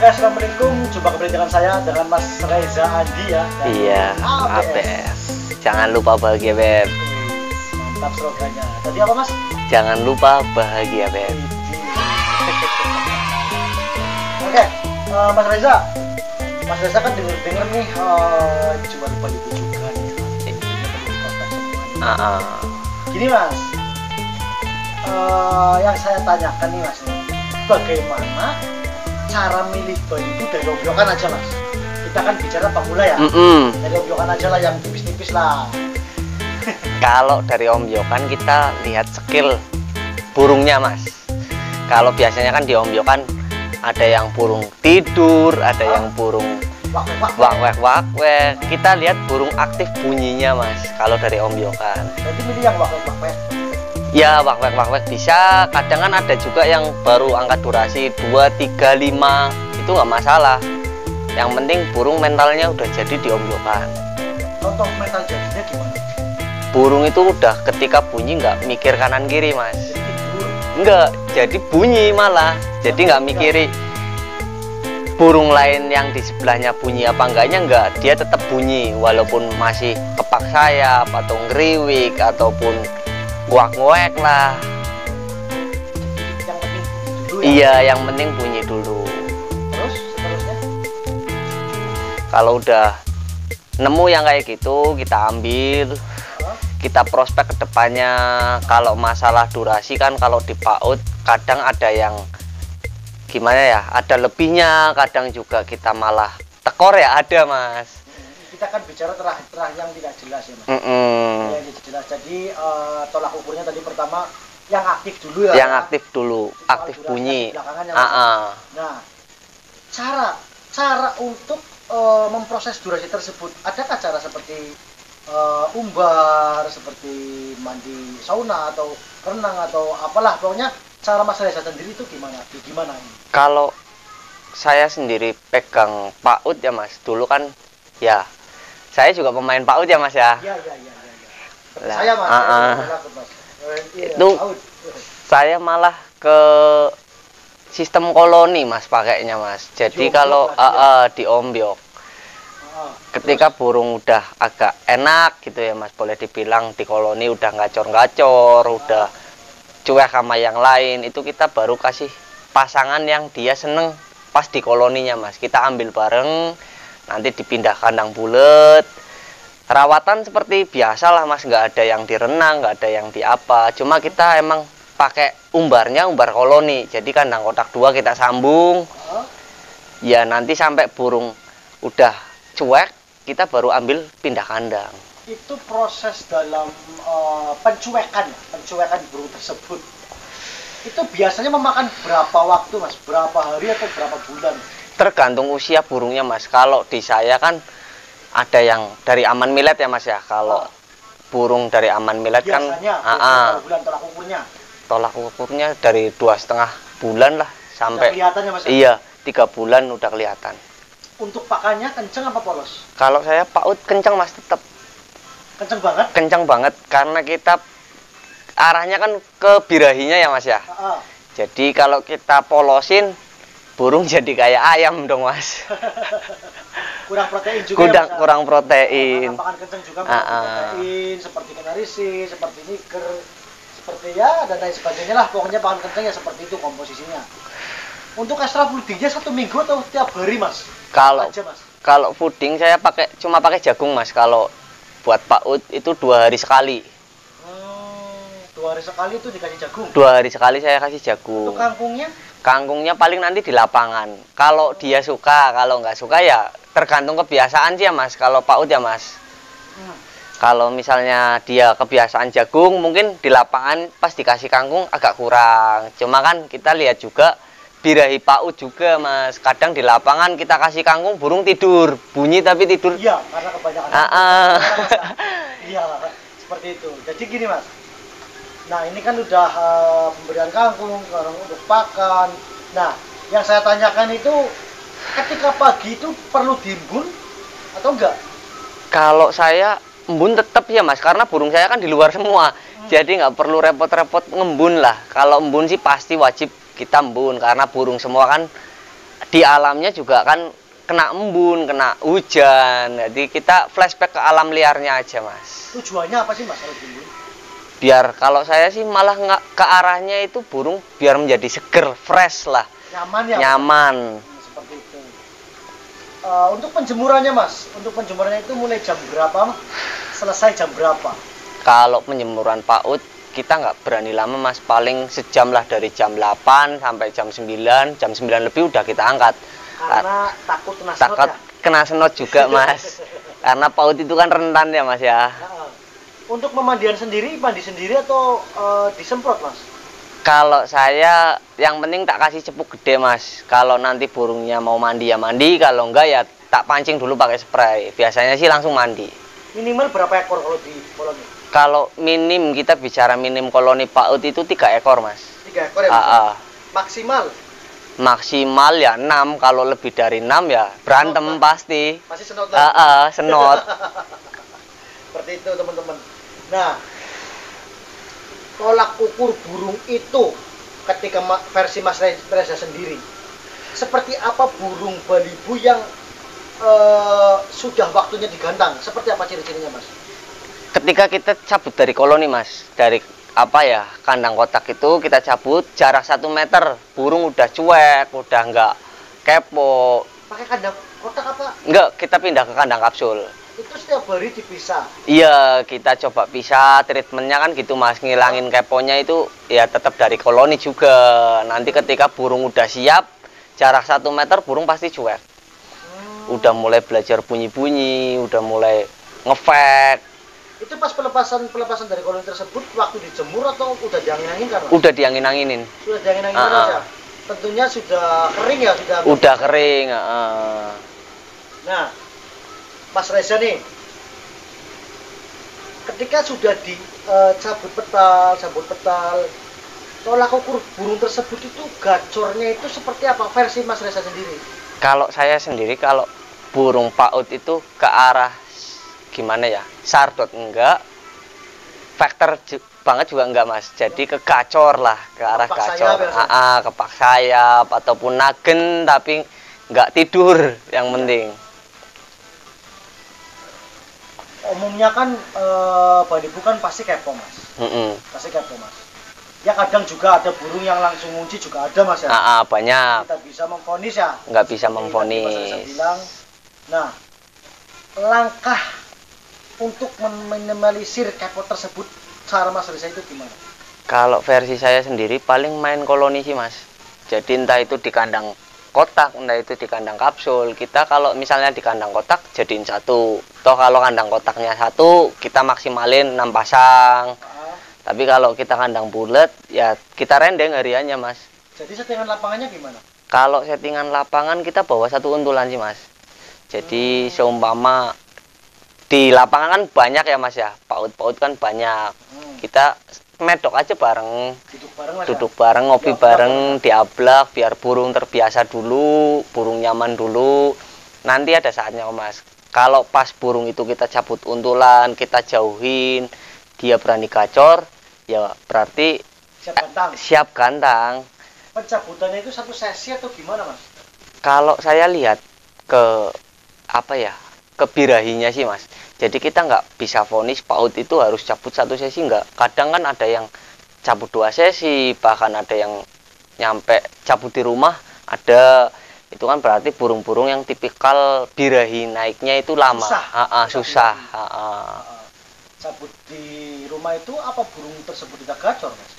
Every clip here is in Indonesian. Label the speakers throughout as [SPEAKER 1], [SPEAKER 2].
[SPEAKER 1] Assalamualaikum. Jumpa kembali dengan saya, dengan Mas Reza Andi ya.
[SPEAKER 2] Iya, ABS. Jangan lupa bahagia, Beb.
[SPEAKER 1] Mantap slogannya. Tadi apa, Mas?
[SPEAKER 2] Jangan lupa bahagia, Beb.
[SPEAKER 1] Oke, Mas Reza. Mas Reza kan denger nih jual beli juga nih. Gini, Mas. Yang saya tanyakan nih, Mas. Bagaimana cara milih baju itu dari ombyokan aja, Mas? Kita kan bicara pemula ya. Dari ombyokan aja lah, yang tipis-tipis lah.
[SPEAKER 2] Kalau dari ombyokan kita lihat skill burungnya, Mas. Kalau biasanya kan di ombyokan ada yang burung tidur, ada yang burung wak-wek. Kita lihat burung aktif bunyinya, Mas. Kalau dari ombyokan.
[SPEAKER 1] Berarti milih yang wak-wek.
[SPEAKER 2] Ya, wak-wek bisa. Kadang kan ada juga yang baru angkat durasi 2, 3, 5. Itu nggak masalah. Yang penting burung mentalnya udah jadi di ombyokan.
[SPEAKER 1] Contoh mental jadinya gimana?
[SPEAKER 2] Burung itu udah ketika bunyi nggak mikir kanan kiri, Mas. Enggak, jadi bunyi malah. Jadi nggak mikiri burung lain yang di sebelahnya bunyi apa enggaknya, enggak. Dia tetap bunyi walaupun masih kepak sayap atau ngeriwik ataupun wak-wek lah.
[SPEAKER 1] Yang penting dulu ya?
[SPEAKER 2] Iya, yang penting bunyi dulu.
[SPEAKER 1] Terus seterusnya?
[SPEAKER 2] Kalau udah nemu yang kayak gitu, kita ambil, kita prospek ke depannya. Kalau masalah durasi kan kalau di PAUD kadang ada yang gimana ya, ada lebihnya, kadang juga kita malah tekor ya, ada, Mas.
[SPEAKER 1] Kita kan bicara terah yang tidak jelas ya, Mas. Yang tidak jelas. Jadi tolak ukurnya tadi pertama yang aktif dulu ya.
[SPEAKER 2] Yang aktif dulu, aktif bunyi.
[SPEAKER 1] Nah, cara untuk memproses durasi tersebut, adakah cara seperti umbar, seperti mandi sauna atau renang atau apalah, pokoknya cara Mas Reza sendiri itu gimana?
[SPEAKER 2] Kalau saya sendiri pegang PAUD ya, Mas. Dulu kan ya saya juga pemain PAUD ya, Mas ya.
[SPEAKER 1] Iya.
[SPEAKER 2] Lah,
[SPEAKER 1] Saya, Mas.
[SPEAKER 2] Itu saya malah ke sistem koloni, Mas, pakainya, Mas. Jadi kalau di ombyok, ketika burung udah agak enak gitu ya, Mas, boleh dibilang di koloni udah gacor-gacor, udah cuek sama yang lain, itu kita baru kasih pasangan yang dia seneng pas di koloninya, Mas. Kita ambil bareng, nanti dipindah kandang bulet. Rawatan seperti biasa lah, Mas, nggak ada yang direnang, nggak ada yang di apa. Cuma kita emang pakai umbarnya umbar koloni. Jadi kandang kotak 2 kita sambung. Ya nanti sampai burung udah cuek, kita baru ambil pindah kandang.
[SPEAKER 1] Itu proses dalam pencuekan burung tersebut. Itu biasanya memakan berapa waktu, Mas? Berapa hari atau berapa bulan?
[SPEAKER 2] Tergantung usia burungnya, Mas. Kalau di saya kan ada yang dari aman milet ya, Mas ya. Kalau burung dari aman milet
[SPEAKER 1] biasanya,
[SPEAKER 2] kan
[SPEAKER 1] bulan
[SPEAKER 2] tolak ukurnya dari 2,5 bulan lah sampai
[SPEAKER 1] kelihatan ya, Mas?
[SPEAKER 2] Iya, 3 bulan udah kelihatan.
[SPEAKER 1] Untuk pakannya kenceng apa polos?
[SPEAKER 2] Kalau saya PAUD kenceng, Mas, tetap
[SPEAKER 1] kenceng banget.
[SPEAKER 2] Kenceng banget karena kita arahnya kan ke birahinya ya, Mas ya. Jadi kalau kita polosin burung jadi kayak ayam dong, Mas.
[SPEAKER 1] Kurang protein juga.
[SPEAKER 2] Kurang protein.
[SPEAKER 1] Pakan kenceng juga protein seperti kanarisi, seperti niger, seperti ya dan lain sebagainya lah. Pokoknya pakan kenceng ya seperti itu komposisinya. Untuk extra foodingnya 1 minggu atau tiap hari, Mas?
[SPEAKER 2] Kalau fooding saya cuma pakai jagung, Mas. Kalau buat PAUD itu 2 hari sekali.
[SPEAKER 1] 2 hari sekali itu dikasih jagung?
[SPEAKER 2] 2 hari sekali saya kasih jagung.
[SPEAKER 1] Untuk kangkungnya?
[SPEAKER 2] Kangkungnya paling nanti di lapangan. Kalau dia suka, kalau nggak suka ya tergantung kebiasaan sih ya, Mas. Kalau PAUD ya, Mas. Kalau misalnya dia kebiasaan jagung, mungkin di lapangan pas dikasih kangkung agak kurang. Cuma kan kita lihat juga birahi PAUD juga, Mas. Kadang di lapangan kita kasih kangkung, burung tidur, bunyi tapi tidur.
[SPEAKER 1] Iya, karena kebanyakan. Iya, seperti itu. Jadi gini, Mas. Nah, ini kan udah pemberian kangkung, sekarang untuk pakan. Nah, yang saya tanyakan itu ketika pagi itu perlu diembun atau enggak?
[SPEAKER 2] Kalau saya embun tetap ya, Mas, karena burung saya kan di luar semua. Jadi nggak perlu repot-repot ngembun lah. Kalau embun sih pasti wajib kita embun karena burung semua kan di alamnya juga kan kena embun, kena hujan. Jadi kita flashback ke alam liarnya aja, Mas.
[SPEAKER 1] Tujuannya apa sih Mas kalau di embun?
[SPEAKER 2] Biar kalau saya sih malah nggak ke arahnya itu burung biar menjadi seger, fresh lah.
[SPEAKER 1] Nyaman ya?
[SPEAKER 2] Nyaman.
[SPEAKER 1] Seperti itu. Untuk penjemurannya Mas, untuk penjemurannya itu mulai jam berapa? Selesai jam berapa?
[SPEAKER 2] Kalau penjemuran PAUD kita nggak berani lama Mas, paling sejam lah, dari jam 8 sampai jam 9, jam 9 lebih udah kita angkat.
[SPEAKER 1] Karena takut kena senot
[SPEAKER 2] Takut
[SPEAKER 1] ya?
[SPEAKER 2] kena senot juga Mas. Karena PAUD itu kan rentan ya Mas ya.
[SPEAKER 1] Untuk memandian sendiri, mandi sendiri atau disemprot Mas?
[SPEAKER 2] Kalau saya yang penting tak kasih cepuk gede Mas. Kalau nanti burungnya mau mandi ya mandi, kalau enggak ya tak pancing dulu pakai spray. Biasanya sih langsung mandi.
[SPEAKER 1] Minimal berapa ekor kalau di koloni?
[SPEAKER 2] Kalau minim, kita bicara minim koloni PAUD itu 3 ekor Mas.
[SPEAKER 1] 3 ekor ya Mas? Maksimal?
[SPEAKER 2] Maksimal ya 6. Kalau lebih dari 6 ya berantem senot, pasti.
[SPEAKER 1] Masih senot lah?
[SPEAKER 2] Senot.
[SPEAKER 1] Seperti itu teman-teman. Nah, tolak ukur burung itu ketika versi Mas Reza sendiri, seperti apa burung balibu yang sudah waktunya digantang? Seperti apa ciri-cirinya Mas?
[SPEAKER 2] Ketika kita cabut dari koloni Mas, dari kandang kotak itu kita cabut jarak 1 meter, burung udah cuek, udah nggak kepo.
[SPEAKER 1] Pakai kandang kotak apa?
[SPEAKER 2] Enggak, kita pindah ke kandang kapsul.
[SPEAKER 1] Itu setiap hari dipisah?
[SPEAKER 2] Iya, kita coba pisah, treatmentnya kan gitu Mas, ngilangin keponya itu ya tetap dari koloni juga. Nanti ketika burung udah siap, jarak 1 meter burung pasti cuek. Udah mulai belajar bunyi-bunyi, udah mulai ngefek.
[SPEAKER 1] Itu pas pelepasan dari koloni tersebut waktu dijemur atau udah diangin-angin kan?
[SPEAKER 2] Udah diangin-anginin.
[SPEAKER 1] Sudah diangin-angin aja. Tentunya sudah kering ya,
[SPEAKER 2] udah kering.
[SPEAKER 1] Nah, Mas Reza nih, ketika sudah dicabut petal, tolak ukur burung tersebut itu gacornya itu seperti apa versi Mas Reza sendiri?
[SPEAKER 2] Kalau saya sendiri, kalau burung PAUD itu ke arah gimana ya, sardot enggak, faktor banget juga enggak Mas, jadi ke gacor lah, ke arah gacor, kepak sayap ataupun nagen tapi enggak tidur yang penting.
[SPEAKER 1] Umumnya kan balibu kan pasti kepo Mas, pasti kepo Mas. Ya kadang juga ada burung yang langsung ngunci juga ada Mas ya.
[SPEAKER 2] Banyak.
[SPEAKER 1] Kita bisa memvonis ya.
[SPEAKER 2] Nggak bisa memvonis.
[SPEAKER 1] Nah, langkah untuk meminimalisir kepo tersebut, cara Mas Reza itu gimana?
[SPEAKER 2] Kalau versi saya sendiri paling main koloni sih Mas. Jadi entah itu di kandang kotak, entah itu di kandang kapsul. Kita kalau misalnya di kandang kotak jadiin 1. Toh kalau kandang kotaknya 1, kita maksimalin 6 pasang. Tapi kalau kita kandang bulat, ya kita rendeng hariannya Mas.
[SPEAKER 1] Jadi settingan lapangannya gimana?
[SPEAKER 2] Kalau settingan lapangan kita bawa 1 untulan sih Mas. Jadi seumpama di lapangan kan banyak ya Mas ya, PAUD kan banyak. Kita medok aja bareng, duduk bareng, ngopi bareng, diablak biar burung terbiasa dulu, burung nyaman dulu. Nanti ada saatnya Mas. Kalau pas burung itu kita cabut untulan, kita jauhin, dia berani gacor, ya berarti siap gantang.
[SPEAKER 1] Pencabutannya itu 1 sesi atau gimana Mas?
[SPEAKER 2] Kalau saya lihat ke ke birahinya sih Mas. Jadi kita nggak bisa vonis PAUD itu harus cabut 1 sesi, nggak. Kadang kan ada yang cabut 2 sesi, bahkan ada yang nyampe cabut di rumah ada. Itu kan berarti burung-burung yang tipikal birahi naiknya itu lama. Susah.
[SPEAKER 1] Cabut di rumah itu apa burung tersebut tidak gacor Mas?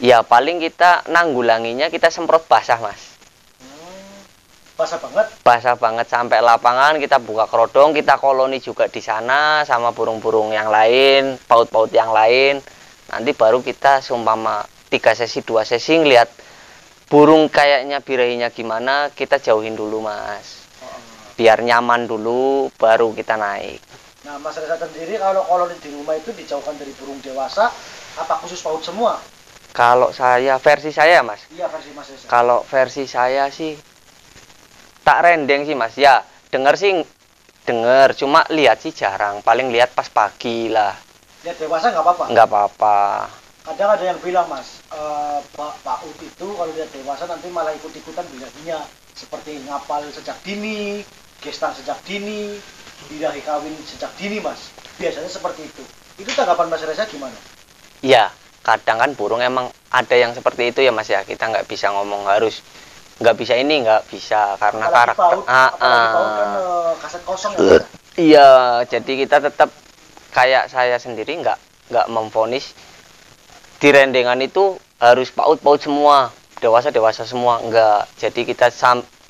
[SPEAKER 2] Ya paling kita nanggulanginya kita semprot basah Mas.
[SPEAKER 1] Basah banget? Basah
[SPEAKER 2] banget sampai lapangan, kita buka kerodong, kita koloni juga di sana sama burung-burung yang lain, PAUD-PAUD yang lain. Nanti baru kita seumpama 3 sesi 2 sesi ngelihat burung kayaknya birahinya gimana, kita jauhin dulu Mas. Biar nyaman dulu baru kita naik.
[SPEAKER 1] Nah Mas Reza sendiri kalau koloni di rumah itu dijauhkan dari burung dewasa, apa khusus PAUD semua?
[SPEAKER 2] Kalau versi saya Mas.
[SPEAKER 1] Iya, versi Mas Reza.
[SPEAKER 2] Kalau versi saya sih tak rendeng sih Mas. Ya denger cuma lihat sih jarang, paling lihat pas pagi lah.
[SPEAKER 1] Lihat dewasa nggak apa-apa?
[SPEAKER 2] Nggak apa-apa.
[SPEAKER 1] Kadang ada yang bilang Mas, PAUD itu kalau dia dewasa nanti malah ikut-ikutan birahinya, seperti ngapal sejak dini, gestan sejak dini, birahi kawin sejak dini, Mas. Biasanya seperti itu. Itu tanggapan Mas Reza gimana?
[SPEAKER 2] Ya, kadang kan burung emang ada yang seperti itu ya Mas ya. Kita nggak bisa ngomong harus nggak bisa ini, nggak bisa karena
[SPEAKER 1] Apalagi
[SPEAKER 2] karakter.
[SPEAKER 1] apalagi PAUD kan kaset kosong ya.
[SPEAKER 2] Iya, jadi kita tetap kayak saya sendiri nggak memvonis di rendengan itu harus PAUD semua, dewasa semua, enggak. Jadi kita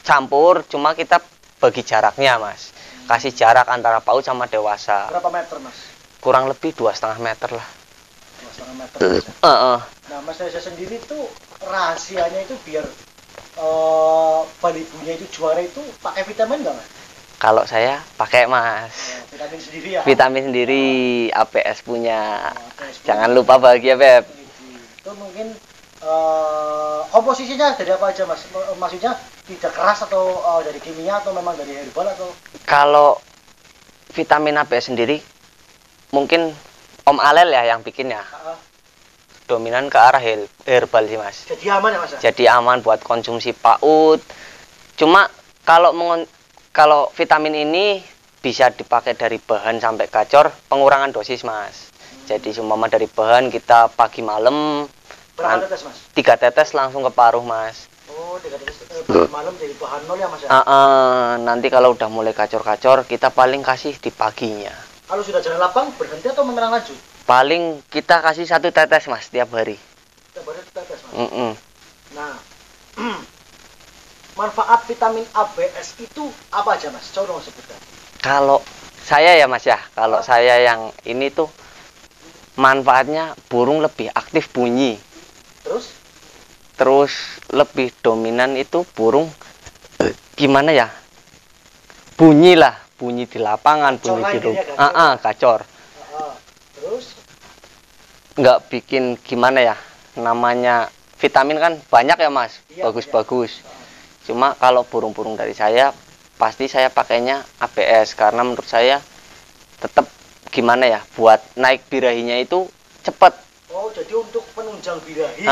[SPEAKER 2] campur, cuma kita bagi jaraknya Mas. Kasih jarak antara PAUD sama dewasa.
[SPEAKER 1] Berapa meter, Mas?
[SPEAKER 2] Kurang lebih 2,5 meter lah.
[SPEAKER 1] 2,5 meter. Mas, ya? Nah, Mas Reza sendiri tuh rahasianya itu biar balibunya itu juara itu pakai vitamin nggak, Mas?
[SPEAKER 2] Kalau saya pakai Mas.
[SPEAKER 1] Vitamin sendiri ya.
[SPEAKER 2] Vitamin sendiri, APS punya.
[SPEAKER 1] APS
[SPEAKER 2] Jangan lupa bahagia Beb.
[SPEAKER 1] Itu mungkin komposisinya dari apa aja Mas? Maksudnya tidak keras atau dari kimia atau memang dari herbal atau?
[SPEAKER 2] Kalau vitamin APS sendiri mungkin Om Alel ya yang bikin ya. Dominan ke arah herbal sih Mas.
[SPEAKER 1] Jadi aman ya Mas?
[SPEAKER 2] Jadi aman buat konsumsi PAUD. Cuma kalau vitamin ini bisa dipakai dari bahan sampai gacor, pengurangan dosis Mas. Jadi seumpama dari bahan kita pagi malam.
[SPEAKER 1] Berapa tetes Mas?
[SPEAKER 2] 3 tetes langsung ke paruh Mas.
[SPEAKER 1] Oh 3 tetes pagi malam jadi bahan nol ya Mas ya?
[SPEAKER 2] Nanti kalau udah mulai gacor-gacor kita paling kasih di paginya.
[SPEAKER 1] Kalau sudah jalan lapang berhenti atau memang lanjut?
[SPEAKER 2] Paling kita kasih 1 tetes Mas tiap hari.
[SPEAKER 1] Tiap hari 1 tetes Mas?
[SPEAKER 2] Nah
[SPEAKER 1] manfaat vitamin ABS itu apa aja Mas? Coba dong sebutkan.
[SPEAKER 2] Kalau saya ya Mas ya, kalau saya yang ini tuh manfaatnya burung lebih aktif bunyi. Terus lebih dominan itu burung gimana ya? Bunyi di lapangan,
[SPEAKER 1] gacor
[SPEAKER 2] bunyi di rumah. Gacor.
[SPEAKER 1] Terus
[SPEAKER 2] nggak bikin gimana ya? Namanya vitamin kan banyak ya Mas, bagus-bagus. Cuma kalau burung-burung dari saya pasti saya pakainya ABS karena menurut saya tetap gimana ya, buat naik birahinya itu cepet.
[SPEAKER 1] Oh, jadi untuk penunjang birahi.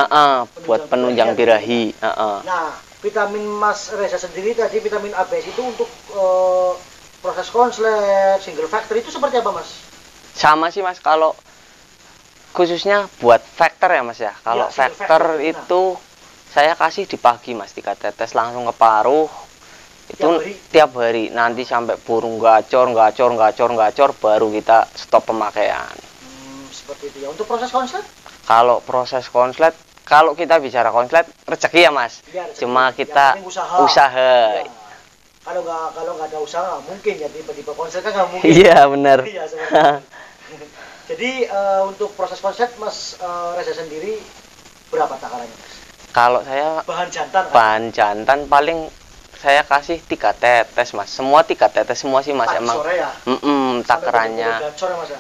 [SPEAKER 2] Buat penunjang birahi.
[SPEAKER 1] Nah, vitamin Mas Reza sendiri tadi vitamin ABS itu untuk proses konslet, single factor itu seperti apa Mas?
[SPEAKER 2] Sama sih Mas, kalau khususnya buat factor ya Mas ya. Kalau factor itu saya kasih di pagi Mas, 3 tetes langsung ke paruh. Itu tiap hari nanti sampai burung gacor baru kita stop pemakaian.
[SPEAKER 1] Seperti itu ya. Untuk proses konslet?
[SPEAKER 2] Kalau proses konslet, kalau kita bicara konslet rezeki ya Mas.
[SPEAKER 1] Ya,
[SPEAKER 2] cuma kita usaha.
[SPEAKER 1] Ya. Kalau nggak ada usaha mungkin ya tiba-tiba konslet kan nggak mungkin.
[SPEAKER 2] Iya benar.
[SPEAKER 1] Iya, jadi untuk proses konslet Mas Reza sendiri berapa takarannya Mas?
[SPEAKER 2] Kalau saya
[SPEAKER 1] bahan jantan kan?
[SPEAKER 2] Bahan jantan paling saya kasih 3 tetes Mas. Semua 3 tetes semua sih Mas.
[SPEAKER 1] Pagi
[SPEAKER 2] emang
[SPEAKER 1] sore ya?
[SPEAKER 2] takarannya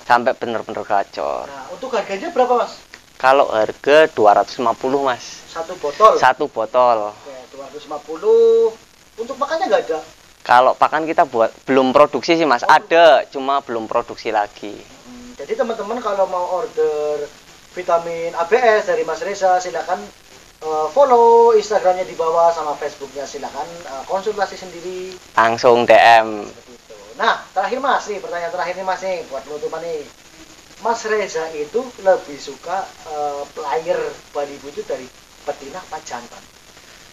[SPEAKER 2] sampai bener-bener gacor.
[SPEAKER 1] Nah, untuk harganya berapa Mas?
[SPEAKER 2] Kalau harga 250 Mas.
[SPEAKER 1] Satu botol?
[SPEAKER 2] Satu botol.
[SPEAKER 1] Oke, 250. Untuk pakannya nggak ada?
[SPEAKER 2] Kalau pakan kita belum produksi sih Mas. Ada, cuma belum produksi lagi.
[SPEAKER 1] Jadi teman-teman kalau mau order vitamin ABS dari Mas Reza silakan follow Instagramnya di bawah sama Facebooknya, silakan konsultasi sendiri
[SPEAKER 2] langsung DM.
[SPEAKER 1] Nah terakhir Mas nih, pertanyaan terakhir nih Mas nih buat penutupan nih, Mas Reza itu lebih suka player balibu itu dari betina apa jantan?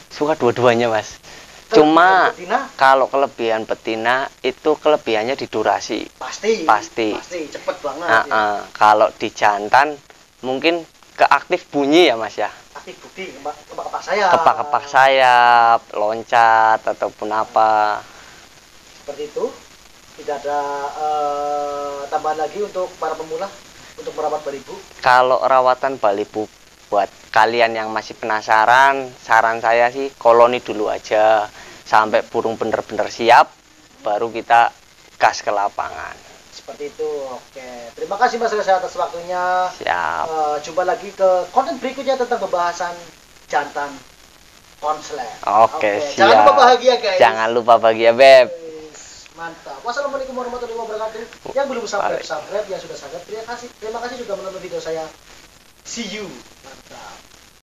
[SPEAKER 2] Suka dua-duanya Mas. Cuma kalau kelebihan betina itu kelebihannya di durasi. Pasti
[SPEAKER 1] cepet banget ya.
[SPEAKER 2] Kalau di jantan mungkin keaktif bunyi ya Mas ya.
[SPEAKER 1] Bukti kepak-kepak sayap.
[SPEAKER 2] Kepak-kepak sayap, loncat ataupun apa.
[SPEAKER 1] Seperti itu. Tidak ada tambahan lagi untuk para pemula untuk merawat balibu.
[SPEAKER 2] Kalau rawatan balibu buat kalian yang masih penasaran, saran saya sih koloni dulu aja sampai burung bener-bener siap, baru kita gas ke lapangan.
[SPEAKER 1] Seperti itu. Oke, terima kasih Mas Reza atas waktunya.
[SPEAKER 2] Siap.
[SPEAKER 1] Jumpa lagi ke konten berikutnya tentang pembahasan jantan konslet.
[SPEAKER 2] Oke, siap.
[SPEAKER 1] Jangan lupa bahagia guys.
[SPEAKER 2] Jangan lupa bahagia Beb.
[SPEAKER 1] Mantap. Wassalamualaikum warahmatullahi wabarakatuh. Yang belum subscribe, yang sudah subscribe, terima kasih sudah menonton video saya. See you. Mantap.